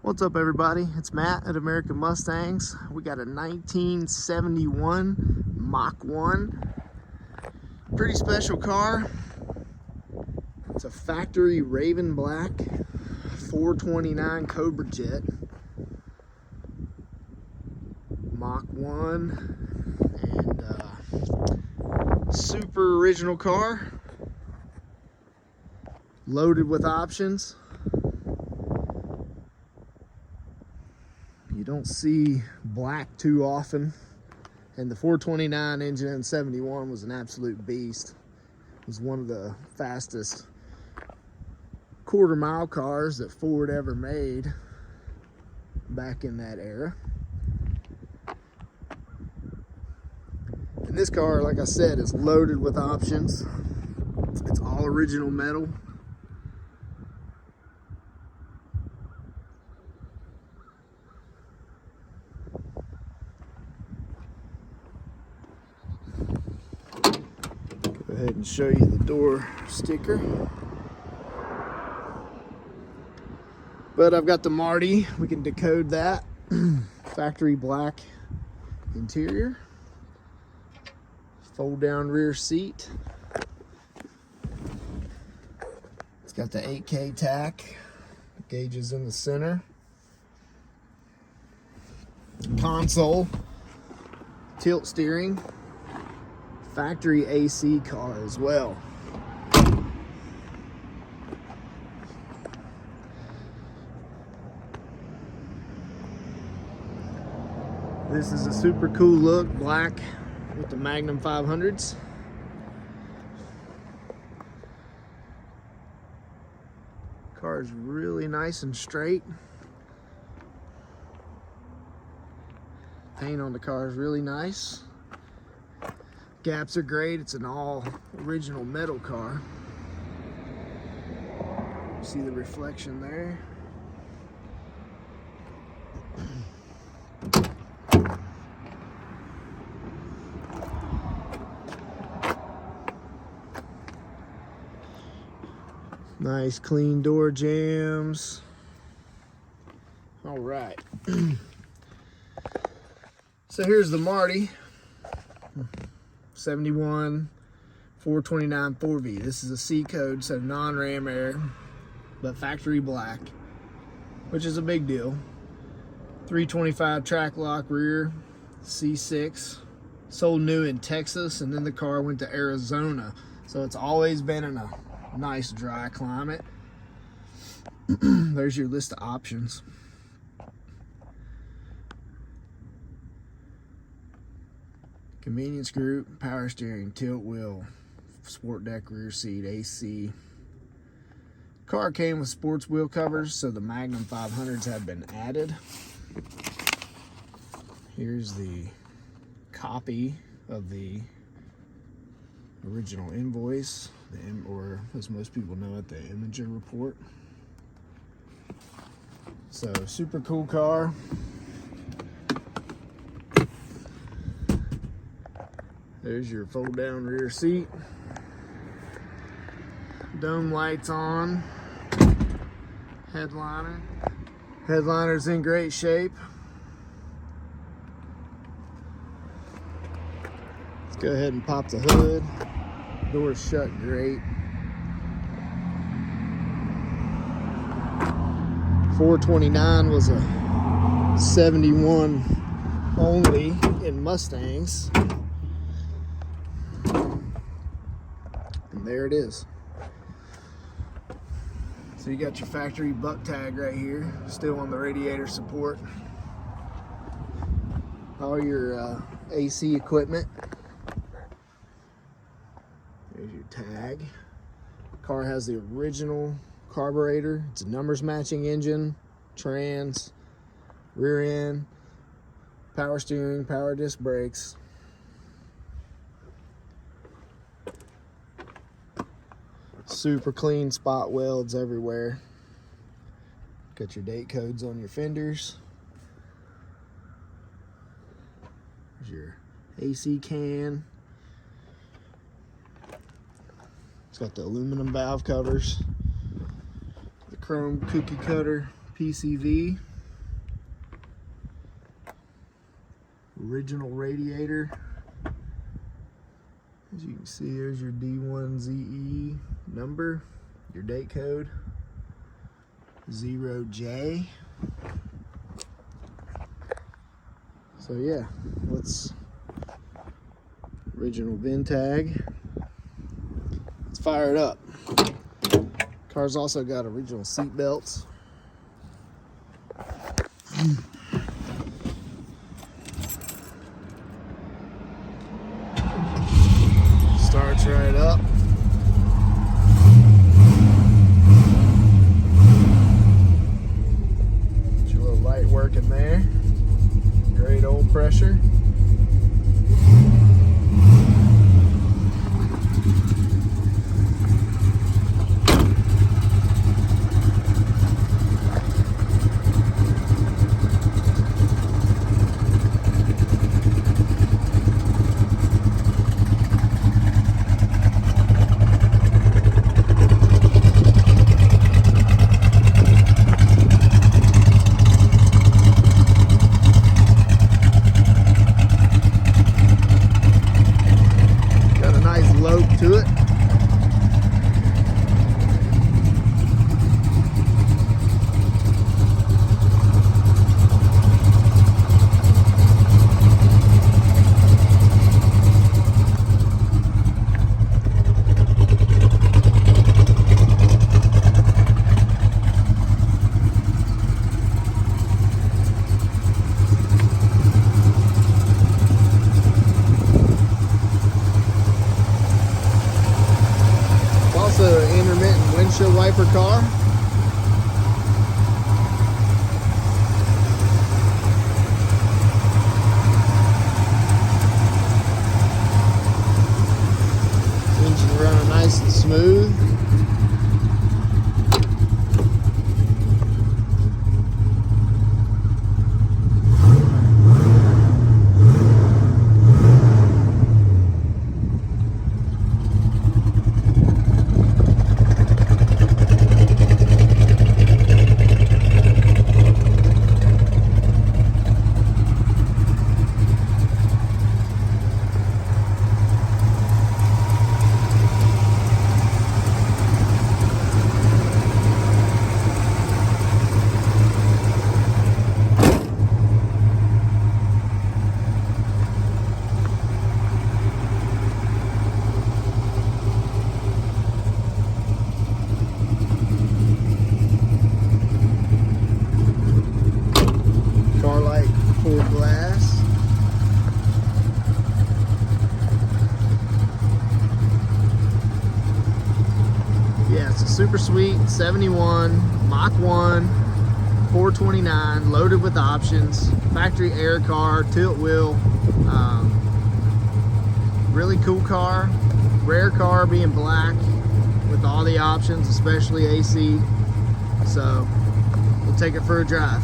What's up, everybody? It's Matt at American Mustangs. We got a 1971 Mach 1. Pretty special car. It's a factory Raven Black 429 Cobra jet. Mach 1. And super original car. Loaded with options. You don't see black too often, and the 429 engine in 71 was an absolute beast. It was one of the fastest quarter-mile cars that Ford ever made back in that era. And this car, like I said, is loaded with options. It's all original metal. Go ahead and show you the door sticker. But I've got the Marty. We can decode that. Factory black interior. Fold down rear seat. It's got the 8K tack. Gauges in the center. Console. Tilt steering. Factory AC car as well. This is a super cool look, black with the Magnum 500s. Car is really nice and straight. Paint on the car is really nice. Gaps are great. It's an all original metal car. See the reflection there. Nice clean door jambs. All right. So here's the Marty. 71 429 4V. This is a C code, so non-ram air, but factory black, which is a big deal. 325 track lock rear, C6. Sold new in Texas, and then the car went to Arizona. So it's always been in a nice dry climate. There's your list of options. Convenience group, power steering, tilt wheel, sport deck rear seat, AC. Car came with sports wheel covers, so the Magnum 500s have been added. Here's the copy of the original invoice, or as most people know it, the Imager report. So super cool car. There's your fold down rear seat. Dome lights on. Headliner. Headliner's in great shape. Let's go ahead and pop the hood. Door's shut great. 429 was a 71 only in Mustangs. And there it is. So you got your factory buck tag right here, still on the radiator support. All your AC equipment. There's your tag. Car has the original carburetor. It's a numbers matching engine, trans, rear end, power steering, power disc brakes. Super clean spot welds everywhere. Got your date codes on your fenders. There's your AC can. It's got the aluminum valve covers. The chrome cookie cutter PCV. Original radiator. As you can see, there's your D1ZE number, your date code 0J. So yeah, original VIN tag. Let's fire it up. Car's also got original seat belts. Starts right up. Get your little light working there. Great old pressure. To it. Also an intermittent windshield wiper car. Engine running nice and smooth. Glass. Yeah, it's a super sweet 71 Mach 1 429 loaded with options, factory air car, tilt wheel. Really cool car, rare car being black with all the options, especially AC. So we'll take it for a drive.